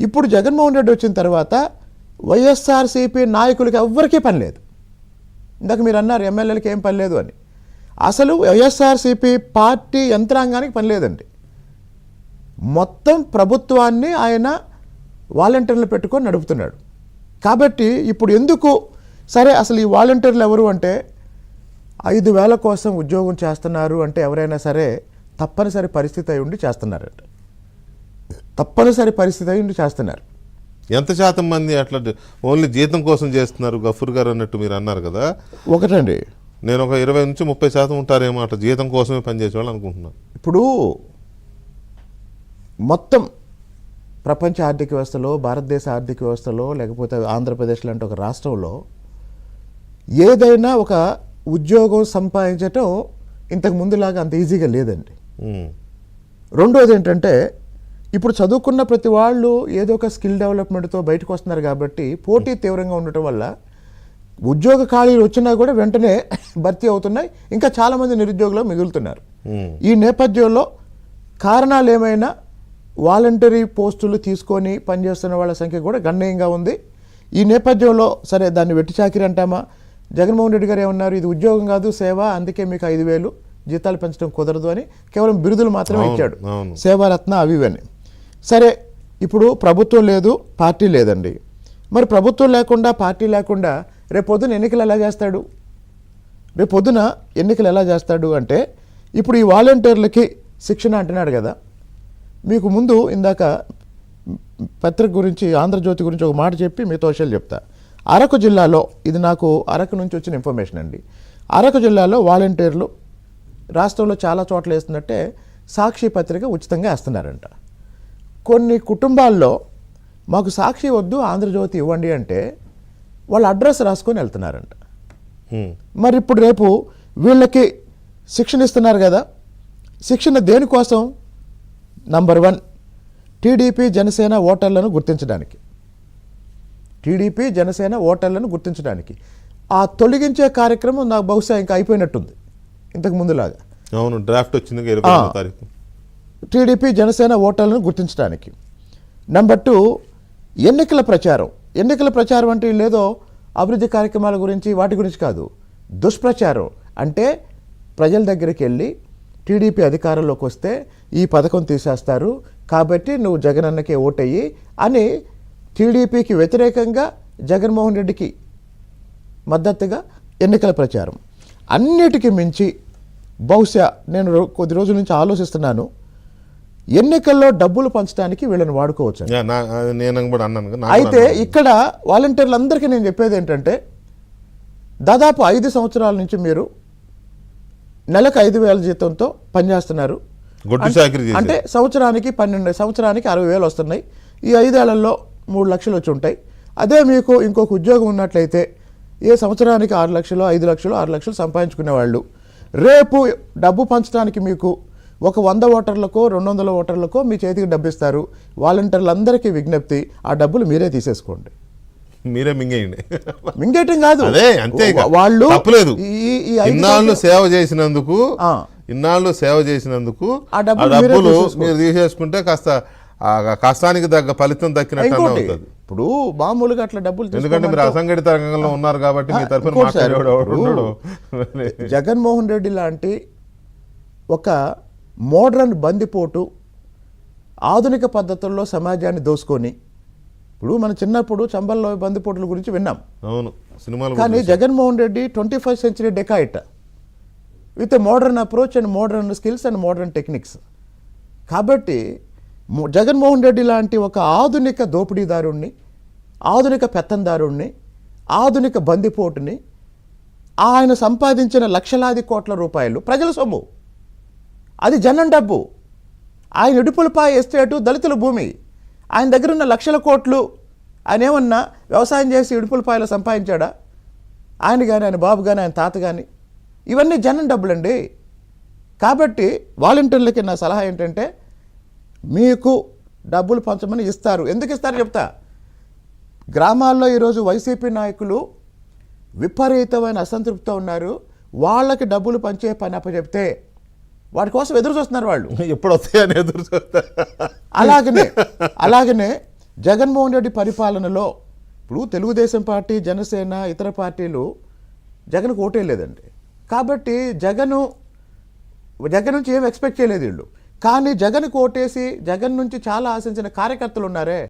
ఇప్పుడు జగన్మోహన్ రెడ్డి వచ్చిన తర్వాత వైఎస్ఆర్సీపీ నాయకులకి ఎవ్వరికీ పని లేదు. ఇందాక మీరు అన్నారు ఎమ్మెల్యేలకి ఏం పని లేదు అని. అసలు వైఎస్ఆర్సీపీ పార్టీ యంత్రాంగానికి పని లేదండి. మొత్తం ప్రభుత్వాన్ని ఆయన వాలంటీర్లు పెట్టుకొని నడుపుతున్నాడు. కాబట్టి ఇప్పుడు ఎందుకు సరే అసలు ఈ వాలంటీర్లు ఎవరు అంటే 5,000 కోసం ఉద్యోగం చేస్తున్నారు అంటే ఎవరైనా సరే తప్పనిసరి పరిస్థితి అయి ఉండి చేస్తున్నారంట. తప్పనిసరి పరిస్థితి అయి ఉండి చేస్తున్నారు. ఎంత శాతం మంది అట్లా ఓన్లీ జీతం కోసం చేస్తున్నారు గఫూర్ గారు అన్నట్టు మీరు అన్నారు కదా? ఒకటండి, నేను ఒక 20 నుంచి 30% ఉంటారేమో అట్లా జీతం కోసమే పనిచేసేవాళ్ళు అనుకుంటున్నాను. ఇప్పుడు మొత్తం ప్రపంచ ఆర్థిక వ్యవస్థలో, భారతదేశ ఆర్థిక వ్యవస్థలో, లేకపోతే ఆంధ్రప్రదేశ్ లాంటి ఒక రాష్ట్రంలో ఏదైనా ఒక ఉద్యోగం సంపాదించటం ఇంతకు ముందులాగా అంత ఈజీగా లేదండి. రెండోది ఏంటంటే ఇప్పుడు చదువుకున్న ప్రతి వాళ్ళు ఏదో ఒక స్కిల్ డెవలప్మెంట్తో బయటకు వస్తున్నారు కాబట్టి పోటీ తీవ్రంగా ఉండటం వల్ల ఉద్యోగ ఖాళీలు వచ్చినా కూడా వెంటనే భర్తీ అవుతున్నాయి. ఇంకా చాలామంది నిరుద్యోగులు మిగులుతున్నారు. ఈ నేపథ్యంలో కారణాలు ఏమైనా వాలంటరీ పోస్టులు తీసుకొని పనిచేస్తున్న వాళ్ళ సంఖ్య కూడా గణనీయంగా ఉంది. ఈ నేపథ్యంలో సరే దాన్ని వెట్టి చాకిరి అంటామా? జగన్మోహన్ రెడ్డి గారు ఏమన్నారు, ఇది ఉద్యోగం కాదు సేవ, అందుకే మీకు 5,000 జీతాలు పెంచడం కుదరదు అని కేవలం బిరుదులు మాత్రమే ఇచ్చాడు, సేవారత్న అవి ఇవని. సరే ఇప్పుడు ప్రభుత్వం లేదు, పార్టీ లేదండి. మరి ప్రభుత్వం లేకుండా, పార్టీ లేకుండా రేపొద్దున ఎన్నికలు ఎలా చేస్తాడు? రేపొద్దున ఎన్నికలు ఎలా చేస్తాడు అంటే ఇప్పుడు ఈ వాలంటీర్లకి శిక్షణ అంటున్నాడు కదా. మీకు ముందు ఇందాక పత్రిక గురించి, ఆంధ్రజ్యోతి గురించి ఒక మాట చెప్పి మీతో విషయాలు చెప్తా. అరకు జిల్లాలో, ఇది నాకు అరకు నుంచి వచ్చిన ఇన్ఫర్మేషన్ అండి, అరకు జిల్లాలో వాలంటీర్లు రాష్ట్రంలో చాలా చోట్ల వేస్తున్నట్టే సాక్షి పత్రిక ఉచితంగా వేస్తున్నారంట. కొన్ని కుటుంబాల్లో మాకు సాక్షి వద్దు ఆంధ్రజ్యోతి ఇవ్వండి అంటే వాళ్ళ అడ్రస్ రాసుకొని వెళ్తున్నారంట. మరి ఇప్పుడు రేపు వీళ్ళకి శిక్షణ ఇస్తున్నారు కదా, శిక్షణ దేనికోసం? నంబర్ 1 టీడీపీ జనసేన ఓటర్లను గుర్తించడానికి. టీడీపీ జనసేన ఓటర్లను గుర్తించడానికి ఆ తొలగించే కార్యక్రమం నాకు బహుశా ఇంకా అయిపోయినట్టుంది ఇంతకు ముందులాగా. అవును, డ్రాఫ్ట్ వచ్చింది 25వ తారీఖు. టీడీపీ జనసేన ఓటర్లను గుర్తించడానికి. నంబర్ 2 ఎన్నికల ప్రచారం. ఎన్నికల ప్రచారం అంటే లేదో అభివృద్ధి కార్యక్రమాల గురించి వాటి గురించి కాదు, దుష్ప్రచారం. అంటే ప్రజల దగ్గరికి వెళ్ళి టీడీపీ అధికారంలోకి వస్తే ఈ పథకం తీసేస్తారు కాబట్టి నువ్వు జగనన్నకే ఓటయ్యి అని టీడీపీకి వ్యతిరేకంగా జగన్మోహన్ రెడ్డికి మద్దతుగా ఎన్నికల ప్రచారం. అన్నిటికీ మించి బహుశా నేను కొద్ది రోజుల నుంచి ఆలోచిస్తున్నాను, ఎన్నికల్లో డబ్బులు పంచడానికి వీళ్ళని వాడుకోవచ్చు. అయితే ఇక్కడ వాలంటీర్లందరికీ నేను చెప్పేది ఏంటంటే దాదాపు 5 సంవత్సరాల నుంచి మీరు నెలకు 5,000 జీతంతో పనిచేస్తున్నారు అంటే సంవత్సరానికి 60,000 వస్తున్నాయి. ఈ 5 ఏళ్లలో 3 లక్షలు వచ్చి ఉంటాయి. అదే మీకు ఇంకొక ఉద్యోగం ఉన్నట్లయితే ఏ సంవత్సరానికి 6 లక్షలు, 5 లక్షలు, 6 లక్షలు సంపాదించుకునే వాళ్ళు రేపు డబ్బు పంచడానికి మీకు ఒక 100 ఓటర్లకో 200 ఓటర్లకో మీ చేతికి డబ్బు ఇస్తారు. వాలంటీర్లందరికీ విజ్ఞప్తి, ఆ డబ్బులు మీరే తీసేసుకోండి, మీరే మింగేయండి. మింగేయటం కాదు, అదే అంతే, వాళ్ళు తప్పలేదు. ఇన్నాళ్ళు సేవ చేసినందుకు ఆ డబ్బులు మీరు తీసేసుకుంటే కాస్త కష్టానికి తగ్గ ఫలితం దక్కినట్టు అవుతుంది. ఇప్పుడు మామూలుగా అట్లా డబ్బులు, ఎందుకంటే మీరు అసంఘటిత రంగంలో ఉన్నారు కాబట్టి మీ తరఫున జగన్మోహన్ రెడ్డి లాంటి ఒక మోడ్రన్ బందిపోటు ఆధునిక పద్ధతుల్లో సమాజాన్ని దోసుకొని, ఇప్పుడు మన చిన్నప్పుడు చంబల్లో బందిపోటుల గురించి విన్నాం, అవును సినిమాలు. కానీ Jaganmohan Reddy 21st century dacoit with modern approach and modern skills and modern techniques. కాబట్టి జగన్మోహన్ రెడ్డి లాంటి ఒక ఆధునిక దోపిడీదారుణ్ణి, ఆధునిక పెత్తందారుణ్ణి, ఆధునిక బందిపోటుని, ఆయన సంపాదించిన లక్షలాది కోట్ల రూపాయలు ప్రజల సొమ్ము, అది జనం డబ్బు. ఆయన ఇడుపులపాయ ఎస్టేటు దళితుల భూమి, ఆయన దగ్గర ఉన్న లక్షల కోట్లు ఆయన ఏమన్నా వ్యవసాయం చేసి ఇడుపులపాయలో సంపాదించాడా? ఆయన కానీ, ఆయన బాబు కానీ, ఆయన తాత కానీ, ఇవన్నీ జనం డబ్బులండి. కాబట్టి వాలంటీర్లకి నా సలహా ఏంటంటే మీకు డబ్బులు పంచమని ఇస్తారు. ఎందుకు ఇస్తారు చెప్తా. గ్రామాల్లో ఈరోజు వైసీపీ నాయకులు విపరీతమైన అసంతృప్తితో ఉన్నారు. వాళ్ళకి డబ్బులు పంచే పని అప్పచెప్తే వాటి కోసం ఎదురు చూస్తున్నారు. వాళ్ళు ఎప్పుడు వస్తాయని ఎదురు చూస్తారు. అలాగనే జగన్మోహన్ రెడ్డి పరిపాలనలో ఇప్పుడు తెలుగుదేశం పార్టీ, జనసేన, ఇతర పార్టీలు జగన్కు ఓటేయలేదండి. కాబట్టి జగన్ నుంచి ఏం ఎక్స్పెక్ట్ చేయలేదు వీళ్ళు. కానీ జగన్ ఓటేసి జగన్ నుంచి చాలా ఆశించిన కార్యకర్తలు ఉన్నారే,